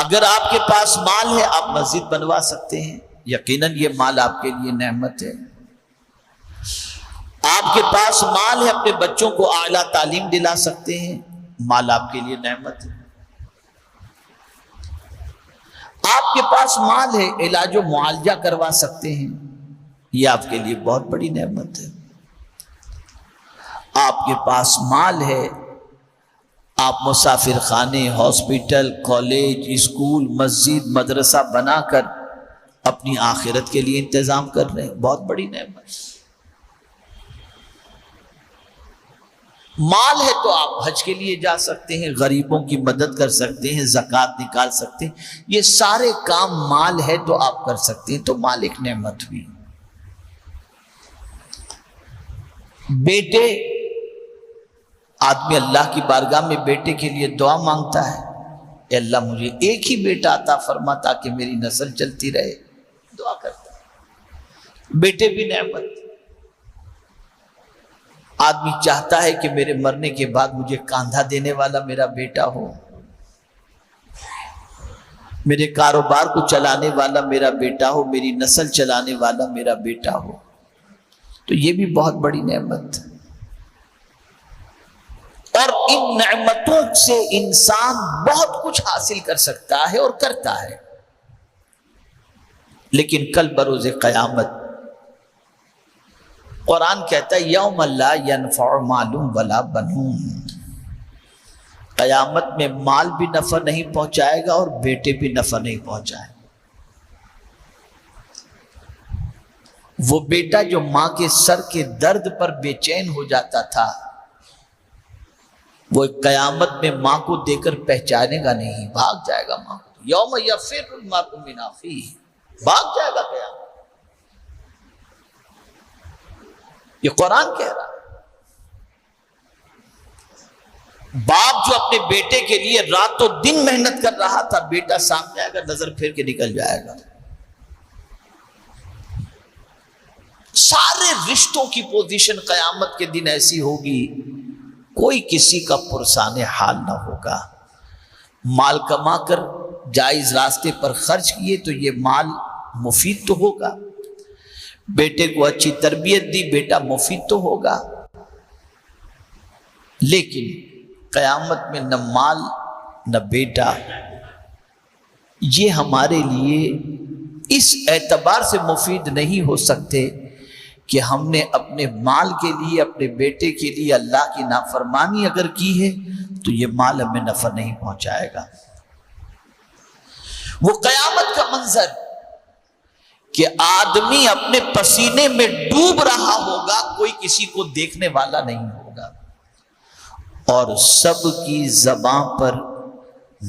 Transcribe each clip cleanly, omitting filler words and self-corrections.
اگر آپ کے پاس مال ہے آپ مسجد بنوا سکتے ہیں، یقیناً یہ مال آپ کے لیے نعمت ہے۔ آپ کے پاس مال ہے، اپنے بچوں کو اعلیٰ تعلیم دلا سکتے ہیں، مال آپ کے لیے نعمت ہے۔ آپ کے پاس مال ہے، علاج و معالجہ کروا سکتے ہیں، یہ آپ کے لیے بہت بڑی نعمت ہے۔ آپ کے پاس مال ہے، آپ مسافر خانے، ہاسپٹل، کالج، اسکول، مسجد، مدرسہ بنا کر اپنی آخرت کے لیے انتظام کر رہے ہیں، بہت بڑی نعمت۔ مال ہے تو آپ حج کے لیے جا سکتے ہیں، غریبوں کی مدد کر سکتے ہیں، زکوٰۃ نکال سکتے ہیں، یہ سارے کام مال ہے تو آپ کر سکتے ہیں، تو مال ایک نعمت ہوئی۔ بیٹے، آدمی اللہ کی بارگاہ میں بیٹے کے لیے دعا مانگتا ہے، اے اللہ مجھے ایک ہی بیٹا عطا فرما تاکہ میری نسل چلتی رہے، دعا کرتا ہے۔ بیٹے بھی نعمت۔ آدمی چاہتا ہے کہ میرے مرنے کے بعد مجھے کاندھا دینے والا میرا بیٹا ہو، میرے کاروبار کو چلانے والا میرا بیٹا ہو، میری نسل چلانے والا میرا بیٹا ہو، تو یہ بھی بہت بڑی نعمت ہے۔ اور ان نعمتوں سے انسان بہت کچھ حاصل کر سکتا ہے اور کرتا ہے، لیکن کل بروز قیامت قرآن کہتا ہے یوم لا ینفع مال ولا بنون، قیامت میں مال بھی نفع نہیں پہنچائے گا اور بیٹے بھی نفع نہیں پہنچائے گا۔ وہ بیٹا جو ماں کے سر کے درد پر بے چین ہو جاتا تھا، وہ قیامت میں ماں کو دے کر پہچانے گا نہیں، بھاگ جائے گا ماں کو۔ یوم یفر المرء من اخیہ، بھاگ جائے گا قیامت۔ یہ قرآن کہہ رہا ہے۔ باپ جو اپنے بیٹے کے لیے رات و دن محنت کر رہا تھا، بیٹا سامنے آئے گا، نظر پھیر کے نکل جائے گا۔ سارے رشتوں کی پوزیشن قیامت کے دن ایسی ہوگی، کوئی کسی کا پرسان حال نہ ہوگا۔ مال کما کر جائز راستے پر خرچ کیے تو یہ مال مفید تو ہوگا، بیٹے کو اچھی تربیت دی، بیٹا مفید تو ہوگا، لیکن قیامت میں نہ مال نہ بیٹا یہ ہمارے لیے اس اعتبار سے مفید نہیں ہو سکتے کہ ہم نے اپنے مال کے لیے، اپنے بیٹے کے لیے اللہ کی نافرمانی اگر کی ہے تو یہ مال ہمیں نفع نہیں پہنچائے گا۔ وہ قیامت کا منظر کہ آدمی اپنے پسینے میں ڈوب رہا ہوگا، کوئی کسی کو دیکھنے والا نہیں ہوگا، اور سب کی زبان پر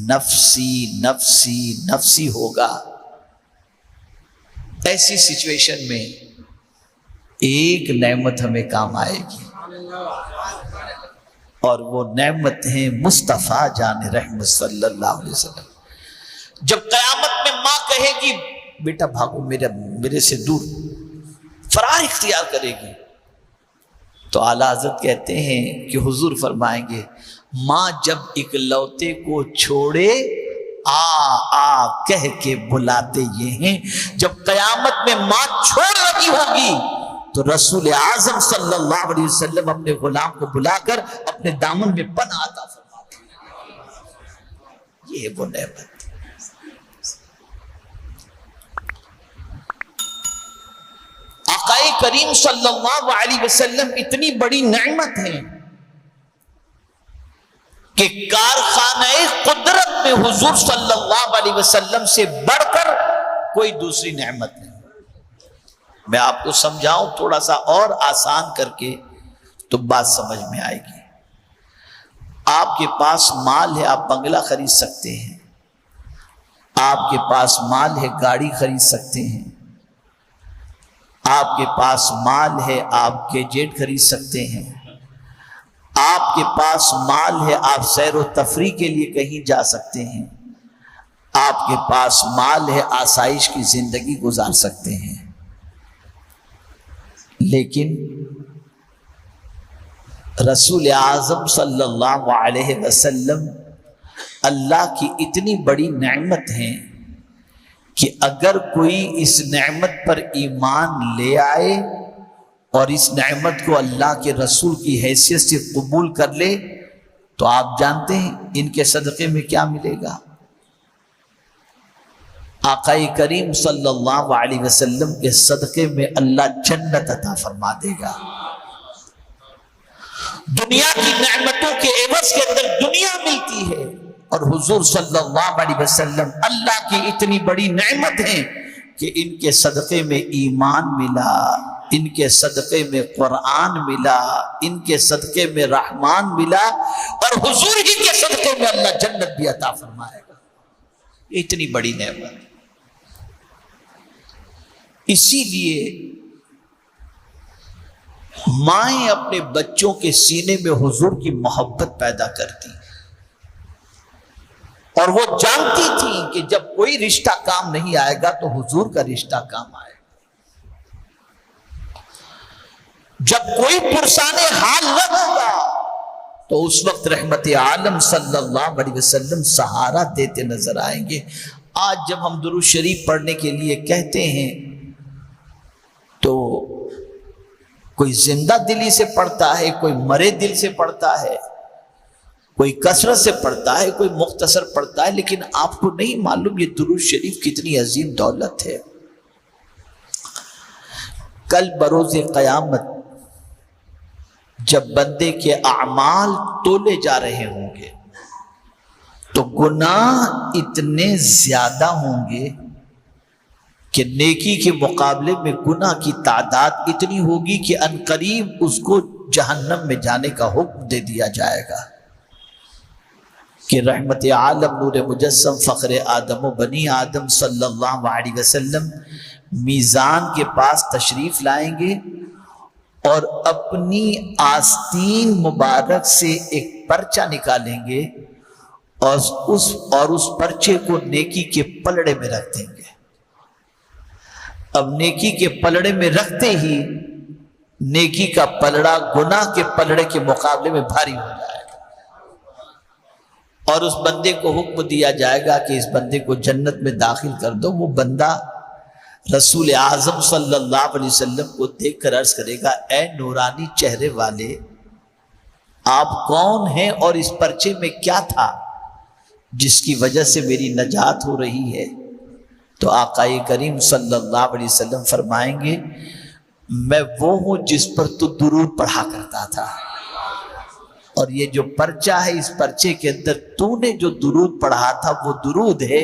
نفسی نفسی نفسی ہوگا۔ ایسی سچویشن میں ایک نعمت ہمیں کام آئے گی، اور وہ نعمت ہیں مصطفیٰ جان رحمت صلی اللہ علیہ وسلم۔ جب قیامت میں ماں کہے گی بیٹا بھاگو میرے سے دور، فرار اختیار کرے گی، تو اعلیٰ حضرت کہتے ہیں کہ حضور فرمائیں گے ماں جب اکلوتے کو چھوڑے آ کہہ کے بلاتے یہ ہیں۔ جب قیامت میں ماں چھوڑ رہی ہوگی تو رسول اعظم صلی اللہ علیہ وسلم اپنے غلام کو بلا کر اپنے دامن میں پناہ عطا فرماتے ہیں۔ یہ وہ نعمت۔ آقا کریم صلی اللہ علیہ وسلم اتنی بڑی نعمت ہے کہ کارخانہ قدرت میں حضور صلی اللہ علیہ وسلم سے بڑھ کر کوئی دوسری نعمت نہیں۔ میں آپ کو سمجھاؤں تھوڑا سا اور آسان کر کے تو بات سمجھ میں آئے گی۔ آپ کے پاس مال ہے، آپ بنگلہ خرید سکتے ہیں، آپ کے پاس مال ہے، گاڑی خرید سکتے ہیں، آپ کے پاس مال ہے، آپ گیجٹ خرید سکتے ہیں، آپ کے پاس مال ہے، آپ سیر و تفریح کے لیے کہیں جا سکتے ہیں، آپ کے پاس مال ہے، آسائش کی زندگی گزار سکتے ہیں، لیکن رسول اعظم صلی اللہ علیہ وسلم اللہ کی اتنی بڑی نعمت ہیں کہ اگر کوئی اس نعمت پر ایمان لے آئے اور اس نعمت کو اللہ کے رسول کی حیثیت سے قبول کر لے تو آپ جانتے ہیں ان کے صدقے میں کیا ملے گا؟ آقا کریم صلی اللہ علیہ وسلم کے صدقے میں اللہ جنت عطا فرما دے گا۔ دنیا کی نعمتوں کے عوض کے اندر دنیا ملتی ہے، اور حضور صلی اللہ علیہ وسلم اللہ کی اتنی بڑی نعمت ہیں کہ ان کے صدقے میں ایمان ملا، ان کے صدقے میں قرآن ملا، ان کے صدقے میں رحمان ملا، اور حضور ہی کے صدقے میں اللہ جنت بھی عطا فرمائے گا۔ اتنی بڑی نعمت۔ اسی لیے مائیں اپنے بچوں کے سینے میں حضور کی محبت پیدا کرتی، اور وہ جانتی تھی کہ جب کوئی رشتہ کام نہیں آئے گا تو حضور کا رشتہ کام آئے گا۔ جب کوئی پرسان حال نہ ہوگا تو اس وقت رحمت عالم صلی اللہ علیہ وسلم سہارا دیتے نظر آئیں گے۔ آج جب ہم درود شریف پڑھنے کے لیے کہتے ہیں تو کوئی زندہ دلی سے پڑھتا ہے، کوئی مرے دل سے پڑھتا ہے، کوئی کثرت سے پڑھتا ہے، کوئی مختصر پڑھتا ہے، لیکن آپ کو نہیں معلوم یہ درود شریف کتنی عظیم دولت ہے۔ کل بروز قیامت جب بندے کے اعمال تولے جا رہے ہوں گے تو گناہ اتنے زیادہ ہوں گے کہ نیکی کے مقابلے میں گناہ کی تعداد اتنی ہوگی کہ عنقریب اس کو جہنم میں جانے کا حکم دے دیا جائے گا کہ رحمت عالم نور مجسم فخر آدم و بنی آدم صلی اللہ علیہ وسلم میزان کے پاس تشریف لائیں گے اور اپنی آستین مبارک سے ایک پرچہ نکالیں گے اور اس پرچے کو نیکی کے پلڑے میں رکھ دیں گے۔ اب نیکی کے پلڑے میں رکھتے ہی نیکی کا پلڑا گناہ کے پلڑے کے مقابلے میں بھاری ہو جائے گا، اور اس بندے کو حکم دیا جائے گا کہ اس بندے کو جنت میں داخل کر دو۔ وہ بندہ رسول اعظم صلی اللہ علیہ وسلم کو دیکھ کر عرض کرے گا، اے نورانی چہرے والے، آپ کون ہیں اور اس پرچے میں کیا تھا جس کی وجہ سے میری نجات ہو رہی ہے؟ تو آقا کریم صلی اللہ علیہ وسلم فرمائیں گے، میں وہ ہوں جس پر تو درود پڑھا کرتا تھا، اور یہ جو پرچہ ہے اس پرچے کے اندر تو نے جو درود پڑھا تھا وہ درود ہے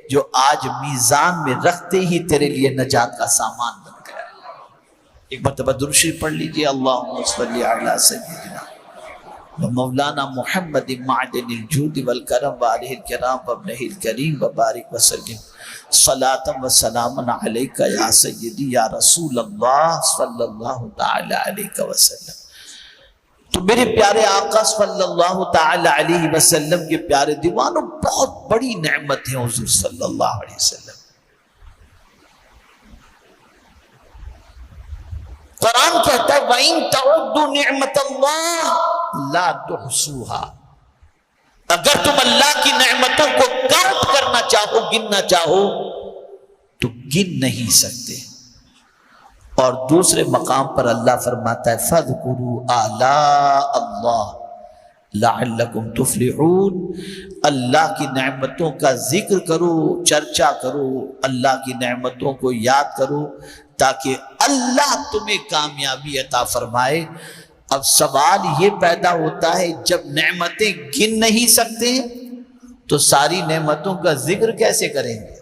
جو آج میزان میں رکھتے ہی تیرے لیے نجات کا سامان بن گیا۔ ایک مرتبہ درود شریف پڑھ لیجئے، اللہم صلی علی سیدنا مولانا محمد معدن الجود والکرم وآلہ الکرام وابنہ الکریم وبارک وسلم صلاۃ و سلام علیک یا سیدی یا رسول اللہ صلی اللہ تعالی علیہ وسلم۔ تو میرے پیارے آقا صلی اللہ تعالی علیہ وسلم کے پیارے دیوانوں، بہت بڑی نعمت ہے حضور صلی اللہ علیہ وسلم۔ قرآن کہتا ہے وَإِن تَعُدُّوا نِعْمَةَ اللَّهِ لَا تُحْصُوهَا، اگر تم اللہ کی نعمتوں کو کاؤنٹ کرنا چاہو، گننا چاہو تو گن نہیں سکتے۔ اور دوسرے مقام پر اللہ فرماتا ہے فَاذْكُرُوا آلَاءَ اللَّهِ لَعَلَّكُمْ تُفْلِحُونَ، اللہ کی نعمتوں کا ذکر کرو، چرچا کرو، اللہ کی نعمتوں کو یاد کرو تاکہ اللہ تمہیں کامیابی عطا فرمائے۔ اب سوال یہ پیدا ہوتا ہے جب نعمتیں گن نہیں سکتے تو ساری نعمتوں کا ذکر کیسے کریں گے؟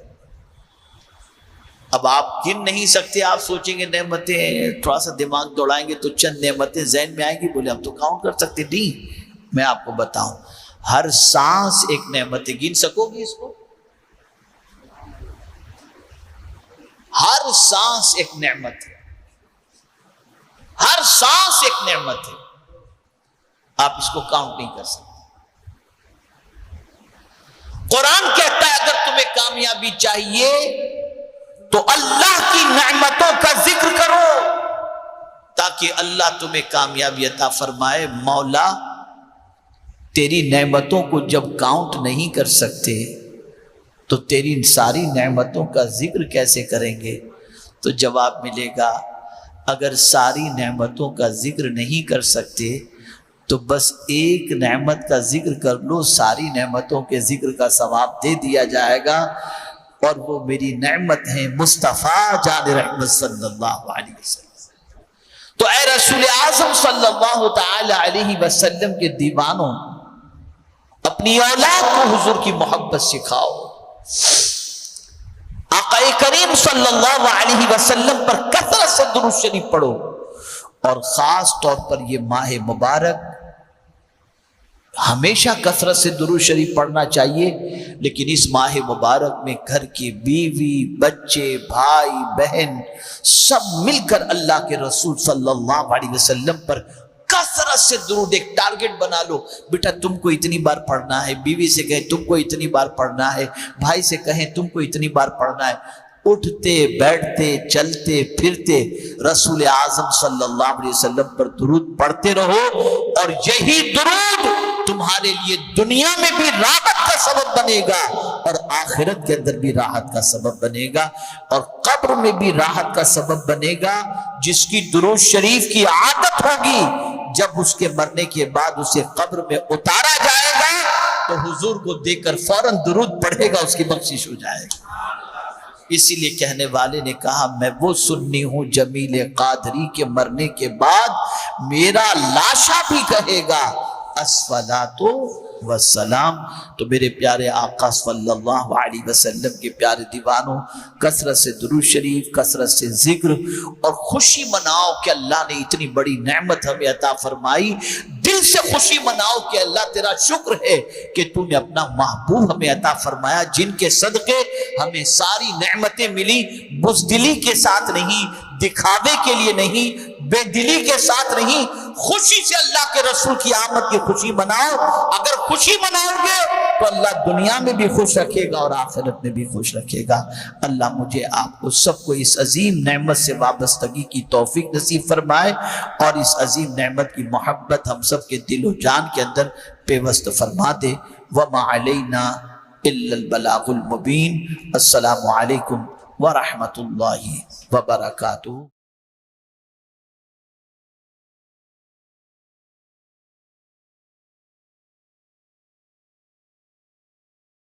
اب آپ گن نہیں سکتے، آپ سوچیں گے نعمتیں، تھوڑا سا دماغ دوڑائیں گے تو چند نعمتیں ذہن میں آئیں گی، بولے ہم تو کاؤنٹ کر سکتے نہیں۔ میں آپ کو بتاؤں، ہر سانس ایک نعمت ہے، گن سکو گی اس کو؟ ہر سانس ایک نعمت ہے، ہر سانس ایک نعمت ہے، آپ اس کو کاؤنٹ نہیں کر سکتے۔ قرآن کہتا ہے اگر تمہیں کامیابی چاہیے تو اللہ کی نعمتوں کا ذکر کرو تاکہ اللہ تمہیں کامیابی عطا فرمائے۔ مولا تیری نعمتوں کو جب کاؤنٹ نہیں کر سکتے تو تیری ساری نعمتوں کا ذکر کیسے کریں گے؟ تو جواب ملے گا اگر ساری نعمتوں کا ذکر نہیں کر سکتے تو بس ایک نعمت کا ذکر کر لو، ساری نعمتوں کے ذکر کا ثواب دے دیا جائے گا، اور وہ میری نعمت ہے مصطفیٰ جان رحمت صلی اللہ علیہ وسلم۔ تو اے رسول اعظم صلی اللہ تعالی علیہ وسلم کے دیوانوں، اپنی اولاد کو حضور کی محبت سکھاؤ، آقا کریم صلی اللہ علیہ وسلم پر کثرت سے درود شریف پڑھو، اور خاص طور پر یہ ماہ مبارک ہمیشہ کثرت سے درود شریف پڑھنا چاہیے، لیکن اس ماہ مبارک میں گھر کی بیوی، بچے، بھائی، بہن سب مل کر اللہ کے رسول صلی اللہ علیہ وسلم پر کثرت سے درود، ایک ٹارگٹ بنا لو، بیٹا تم کو اتنی بار پڑھنا ہے، بیوی سے کہیں تم کو اتنی بار پڑھنا ہے، بھائی سے کہیں تم کو اتنی بار پڑھنا ہے۔ اٹھتے بیٹھتے چلتے پھرتے رسول اعظم صلی اللہ علیہ وسلم پر درود پڑھتے رہو، اور یہی درود تمہارے لیے دنیا میں بھی راحت کا سبب بنے گا اور آخرت کے اندر بھی راحت کا سبب بنے گا، اور قبر میں بھی راحت کا سبب بنے گا۔ جس کی درود شریف کی عادت ہوگی، جب اس کے مرنے کے بعد اسے قبر میں اتارا جائے گا تو حضور کو دیکھ کر فوراً درود پڑھے گا، اس کی بخشش ہو جائے گی۔ اسی لیے کہنے والے نے کہا میں وہ سنی ہوں جمیل قادری کے مرنے کے بعد میرا لاشا بھی کہے گا الصلاۃ والسلام۔ تو میرے پیارے آقا صلی اللہ علیہ وسلم کے پیارے دیوانوں، کثرت سے درود شریف، کثرت سے ذکر، اور خوشی مناؤ کہ اللہ نے اتنی بڑی نعمت ہمیں عطا فرمائی۔ دل سے خوشی مناؤ کہ اللہ تیرا شکر ہے کہ تو نے اپنا محبوب ہمیں عطا فرمایا، جن کے صدقے ہمیں ساری نعمتیں ملی، بزدلی کے ساتھ نہیں، دکھاوے کے لیے نہیں، بے دلی کے ساتھ نہیں، خوشی سے اللہ کے رسول کی آمد کی خوشی مناؤ۔ اگر خوشی مناؤ گے تو اللہ دنیا میں بھی خوش رکھے گا اور آخرت میں بھی خوش رکھے گا۔ اللہ مجھے آپ کو سب کو اس عظیم نعمت سے وابستگی کی توفیق نصیب فرمائے، اور اس عظیم نعمت کی محبت ہم سب کے دل و جان کے اندر پیوست فرما دے۔ وما علینا الا البلاغ المبین۔ السلام علیکم ورحمۃ اللہ وبرکاتہ۔